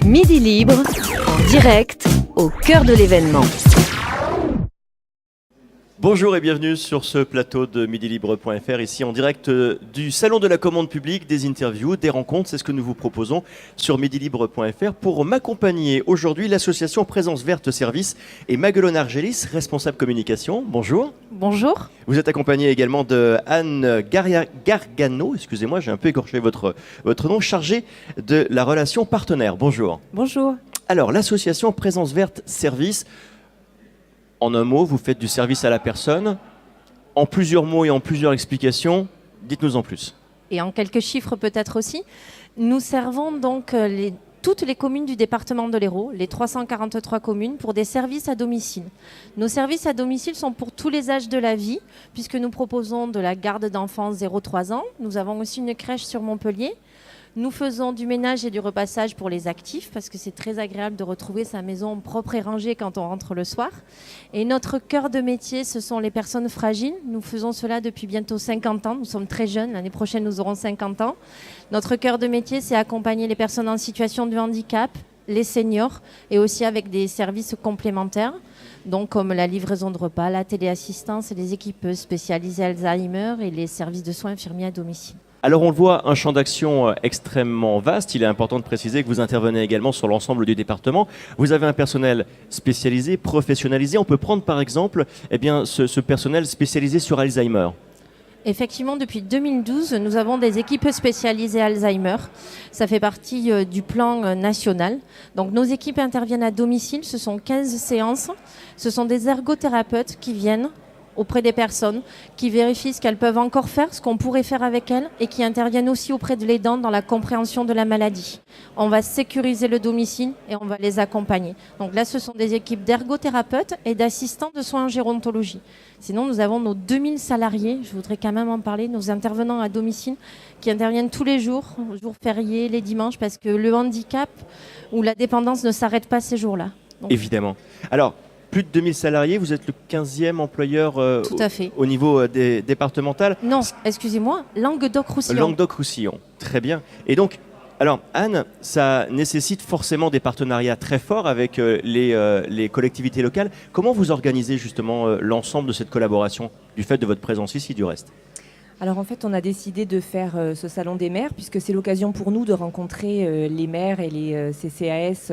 Midi Libre, en direct, au cœur de l'événement. Bonjour et bienvenue sur ce plateau de midilibre.fr, ici en direct du Salon de la commande publique, des interviews, des rencontres, c'est ce que nous vous proposons sur midilibre.fr. Pour m'accompagner aujourd'hui, l'association Présence Verte Service et Maguelone Argelis, responsable communication. Bonjour. Bonjour. Vous êtes accompagné également de Anne Gargano, excusez-moi, j'ai un peu écorché votre nom, chargée de la relation partenaire. Bonjour. Bonjour. Alors, l'association Présence Verte Service, en un mot, vous faites du service à la personne. En plusieurs mots et en plusieurs explications, dites-nous en plus. Et en quelques chiffres peut-être aussi, nous servons donc toutes les communes du département de l'Hérault, les 343 communes, pour des services à domicile. Nos services à domicile sont pour tous les âges de la vie, puisque nous proposons de la garde d'enfants 0-3 ans. Nous avons aussi une crèche sur Montpellier. Nous faisons du ménage et du repassage pour les actifs parce que c'est très agréable de retrouver sa maison propre et rangée quand on rentre le soir. Et notre cœur de métier, ce sont les personnes fragiles. Nous faisons cela depuis bientôt 50 ans. Nous sommes très jeunes. L'année prochaine, nous aurons 50 ans. Notre cœur de métier, c'est accompagner les personnes en situation de handicap, les seniors et aussi avec des services complémentaires. Donc comme la livraison de repas, la téléassistance, les équipes spécialisées Alzheimer et les services de soins infirmiers à domicile. Alors on le voit, un champ d'action extrêmement vaste. Il est important de préciser que vous intervenez également sur l'ensemble du département. Vous avez un personnel spécialisé, professionnalisé. On peut prendre par exemple ce personnel spécialisé sur Alzheimer. Effectivement, depuis 2012, nous avons des équipes spécialisées Alzheimer. Ça fait partie du plan national. Donc nos équipes interviennent à domicile. Ce sont 15 séances. Ce sont des ergothérapeutes qui viennent auprès des personnes, qui vérifient ce qu'elles peuvent encore faire, ce qu'on pourrait faire avec elles, et qui interviennent aussi auprès de l'aidant dans la compréhension de la maladie. On va sécuriser le domicile et on va les accompagner. Donc là, ce sont des équipes d'ergothérapeutes et d'assistants de soins en gérontologie. Sinon, nous avons nos 2000 salariés, je voudrais quand même en parler, nos intervenants à domicile, qui interviennent tous les jours fériés, les dimanches, parce que le handicap ou la dépendance ne s'arrête pas ces jours-là. Donc, évidemment. Alors, plus de 2000 salariés, vous êtes le 15e employeur tout à fait. Au niveau départemental. Non, excusez-moi, Languedoc-Roussillon. Languedoc-Roussillon, très bien. Et donc, alors Anne, ça nécessite forcément des partenariats très forts avec les collectivités locales. Comment vous organisez justement l'ensemble de cette collaboration, du fait de votre présence ici du reste ? Alors en fait, on a décidé de faire ce salon des maires puisque c'est l'occasion pour nous de rencontrer les maires et les CCAS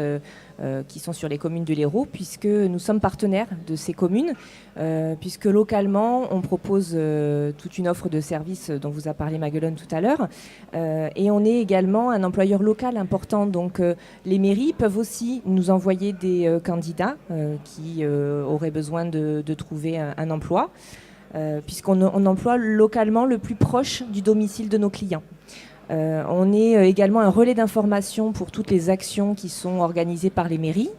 qui sont sur les communes de l'Hérault, puisque nous sommes partenaires de ces communes, puisque localement, on propose toute une offre de services dont vous a parlé Maguelone tout à l'heure, et on est également un employeur local important. Donc les mairies peuvent aussi nous envoyer des candidats qui auraient besoin de trouver un emploi. Puisqu'on emploie localement le plus proche du domicile de nos clients. On est également un relais d'information pour toutes les actions qui sont organisées par les mairies,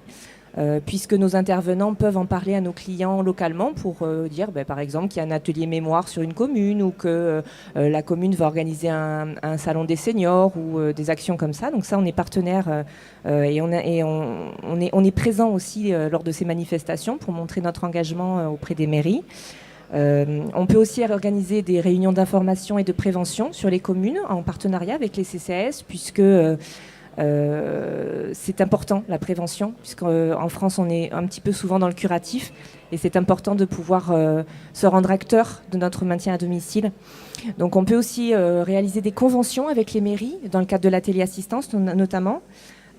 puisque nos intervenants peuvent en parler à nos clients localement pour dire par exemple qu'il y a un atelier mémoire sur une commune ou que la commune va organiser un salon des seniors ou des actions comme ça. Donc ça, on est partenaire et on est présent aussi lors de ces manifestations pour montrer notre engagement auprès des mairies. On peut aussi organiser des réunions d'information et de prévention sur les communes en partenariat avec les CCAS puisque c'est important la prévention puisqu'en France on est un petit peu souvent dans le curatif et c'est important de pouvoir se rendre acteur de notre maintien à domicile. Donc on peut aussi réaliser des conventions avec les mairies dans le cadre de la téléassistance notamment.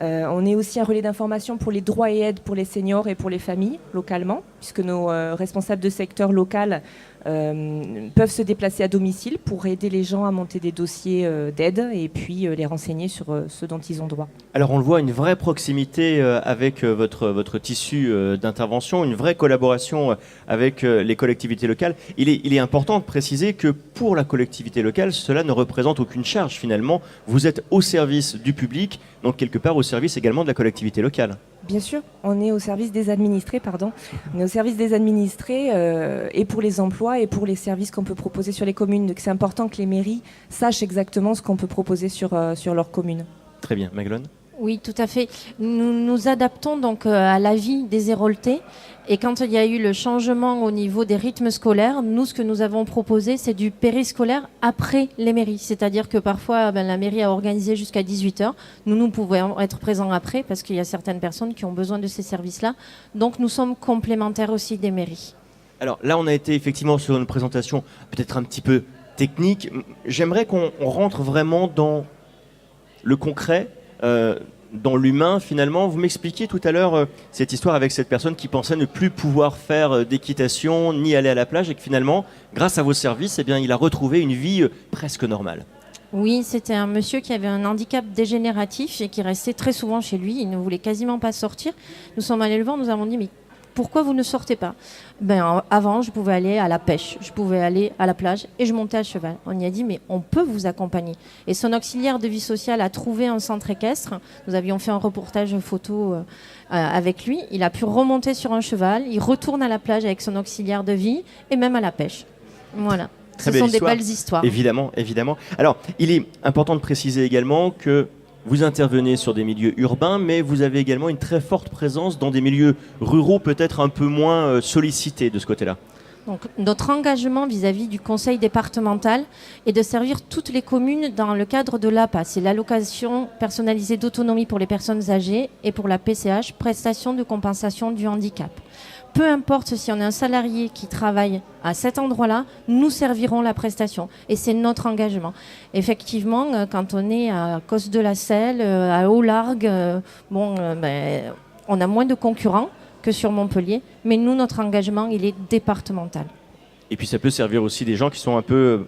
On est aussi un relais d'information pour les droits et aides pour les seniors et pour les familles localement, puisque nos responsables de secteur local peuvent se déplacer à domicile pour aider les gens à monter des dossiers d'aide et puis les renseigner sur ce dont ils ont droit. Alors on le voit, une vraie proximité avec votre tissu d'intervention, une vraie collaboration avec les collectivités locales. Il est important de préciser que pour la collectivité locale, cela ne représente aucune charge finalement. Vous êtes au service du public, donc quelque part au service également de la collectivité locale. Bien sûr, on est au service des administrés, On est au service des administrés et pour les emplois et pour les services qu'on peut proposer sur les communes. Donc c'est important que les mairies sachent exactement ce qu'on peut proposer sur leur commune. Très bien, Maguelone. Oui, tout à fait. Nous nous adaptons donc à la vie des Héroltais. Et quand il y a eu le changement au niveau des rythmes scolaires, nous, ce que nous avons proposé, c'est du périscolaire après les mairies. C'est-à-dire que parfois, la mairie a organisé jusqu'à 18h. Nous pouvons être présents après parce qu'il y a certaines personnes qui ont besoin de ces services-là. Donc, nous sommes complémentaires aussi des mairies. Alors là, on a été effectivement sur une présentation peut-être un petit peu technique. J'aimerais qu'on rentre vraiment dans le concret, dans l'humain finalement. Vous m'expliquiez tout à l'heure cette histoire avec cette personne qui pensait ne plus pouvoir faire d'équitation ni aller à la plage et que finalement, grâce à vos services, eh bien, il a retrouvé une vie presque normale. Oui, c'était un monsieur qui avait un handicap dégénératif et qui restait très souvent chez lui. Il ne voulait quasiment pas sortir. Nous sommes allés le voir, nous avons dit mais pourquoi vous ne sortez pas ? Avant, je pouvais aller à la pêche, je pouvais aller à la plage et je montais à cheval. On y a dit, mais on peut vous accompagner. Et son auxiliaire de vie sociale a trouvé un centre équestre. Nous avions fait un reportage photo avec lui. Il a pu remonter sur un cheval. Il retourne à la plage avec son auxiliaire de vie et même à la pêche. Voilà. Ce sont des belles histoires. Évidemment, évidemment. Alors, il est important de préciser également que vous intervenez sur des milieux urbains, mais vous avez également une très forte présence dans des milieux ruraux, peut-être un peu moins sollicités de ce côté-là. Donc, notre engagement vis-à-vis du conseil départemental est de servir toutes les communes dans le cadre de l'APA. C'est l'allocation personnalisée d'autonomie pour les personnes âgées et pour la PCH, prestation de compensation du handicap. Peu importe si on est un salarié qui travaille à cet endroit-là, nous servirons la prestation. Et c'est notre engagement. Effectivement, quand on est à Cos-de-la-Selle, à Haut-Largue, on a moins de concurrents que sur Montpellier. Mais nous, notre engagement, il est départemental. Et puis ça peut servir aussi des gens qui sont un peu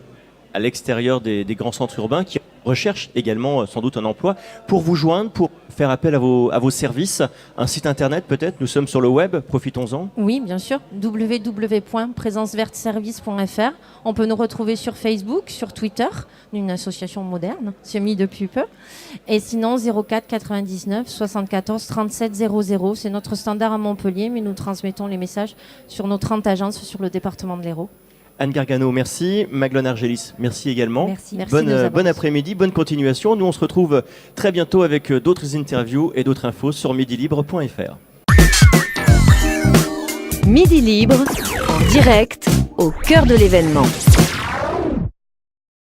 à l'extérieur des grands centres urbains, qui recherchent également sans doute un emploi. Pour vous joindre, pour faire appel à vos services, un site internet peut-être, nous sommes sur le web, profitons-en. Oui, bien sûr, www.présenceverteservice.fr. On peut nous retrouver sur Facebook, sur Twitter, une association moderne, c'est mis depuis peu. Et sinon, 04 99 74 37 00, c'est notre standard à Montpellier, mais nous transmettons les messages sur nos 30 agences sur le département de l'Hérault. Anne Gargano, merci. Maglone Argelis, merci également. Merci. Bon après-midi, bonne continuation. Nous, on se retrouve très bientôt avec d'autres interviews et d'autres infos sur midilibre.fr. Midi Libre, en direct, au cœur de l'événement.